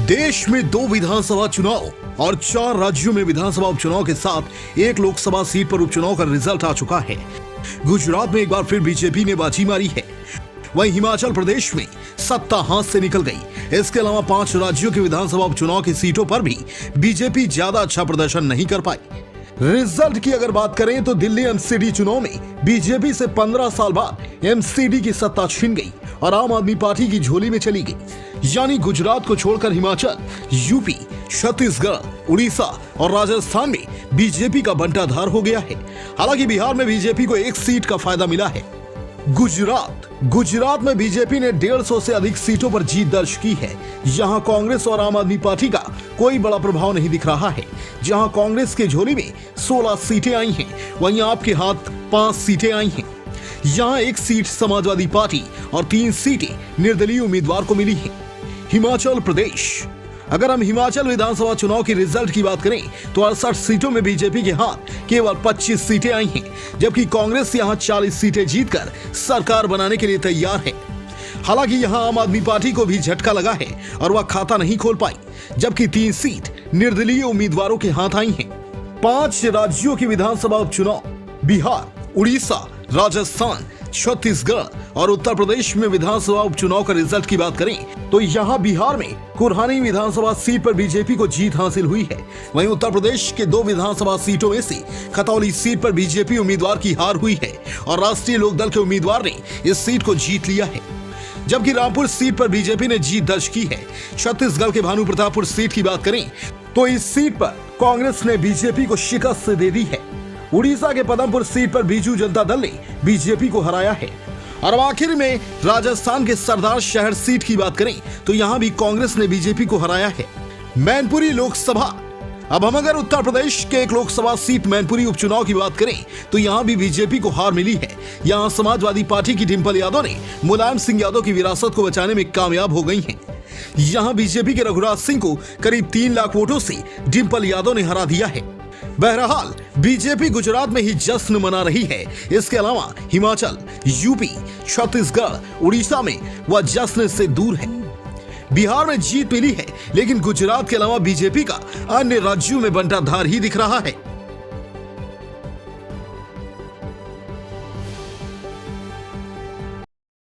देश में 2 विधानसभा चुनाव और 4 राज्यों में विधानसभा उपचुनाव के साथ एक लोकसभा सीट पर उपचुनाव का रिजल्ट आ चुका है। गुजरात में एक बार फिर बीजेपी ने बाजी मारी है। वहीं हिमाचल प्रदेश में सत्ता हाथ से निकल गई। इसके अलावा 5 राज्यों के विधानसभा उपचुनाव की सीटों पर भी बीजेपी ज्यादा अच्छा प्रदर्शन नहीं कर पाई। रिजल्ट की अगर बात करें तो दिल्ली एमसीडी चुनाव में बीजेपी से 15 साल बाद एमसीडी की सत्ता छीन गई और आम आदमी पार्टी की झोली में चली गई। यानी गुजरात को छोड़कर हिमाचल, यूपी, छत्तीसगढ़, उड़ीसा और राजस्थान में बीजेपी का बंटाधार हो गया है। हालांकि बिहार में बीजेपी को 1 सीट का फायदा मिला है। गुजरात में बीजेपी ने 150 से अधिक सीटों पर जीत दर्ज की है। यहां कांग्रेस और आम आदमी पार्टी का कोई बड़ा प्रभाव नहीं दिख रहा है। जहां कांग्रेस के झोली में 16 सीटें आई हैं, वहीं आपके हाथ 5 सीटें आई हैं। यहां 1 सीट समाजवादी पार्टी और 3 सीटें निर्दलीय उम्मीदवार को मिली हैं। हिमाचल प्रदेश, अगर हम हिमाचल विधानसभा चुनाव की रिजल्ट की बात करें तो 68 सीटों में बीजेपी के हाथ केवल 25 सीटें आई हैं, जबकि कांग्रेस यहां 40 सीटें जीतकर सरकार बनाने के लिए तैयार है। हालांकि यहां आम आदमी पार्टी को भी झटका लगा है और वह खाता नहीं खोल पाई, जबकि 3 सीट निर्दलीय उम्मीदवारों के हाथ आई हैं। 5 राज्यों की विधानसभा उपचुनाव बिहार, उड़ीसा, राजस्थान, छत्तीसगढ़ और उत्तर प्रदेश में विधानसभा उपचुनाव का रिजल्ट की बात करें तो यहां बिहार में कुरहानी विधानसभा सीट पर बीजेपी को जीत हासिल हुई है। वहीं उत्तर प्रदेश के 2 विधानसभा सीटों में से खतौली सीट पर बीजेपी उम्मीदवार की हार हुई है और राष्ट्रीय लोकदल के उम्मीदवार ने इस सीट को जीत लिया है। जबकि रामपुर सीट पर बीजेपी ने जीत दर्ज की है। छत्तीसगढ़ के भानु प्रतापपुर सीट की बात करें तो इस सीट पर कांग्रेस ने बीजेपी को शिकस्त दे दी है। उड़ीसा के पदमपुर सीट पर बीजू जनता दल ने बीजेपी को हराया है। और आखिर में राजस्थान के सरदार शहर सीट की बात करें तो यहां भी कांग्रेस ने बीजेपी को हराया है। मैनपुरी लोकसभा, अब हम अगर उत्तर प्रदेश के एक लोकसभा सीट मैनपुरी उपचुनाव की बात करें तो यहां भी बीजेपी को हार मिली है। यहां समाजवादी पार्टी की डिंपल यादव ने मुलायम सिंह यादव की विरासत को बचाने में कामयाब हो गई हैं। यहां बीजेपी के रघुराज सिंह को करीब 3 लाख वोटों से डिंपल यादव ने हरा दिया है। बहरहाल बीजेपी गुजरात में ही जश्न मना रही है। इसके अलावा हिमाचल, यूपी, छत्तीसगढ़, उड़ीसा में वह जश्न से दूर है। बिहार में जीत मिली है, लेकिन गुजरात के अलावा बीजेपी का अन्य राज्यों में बंटाधार ही दिख रहा है।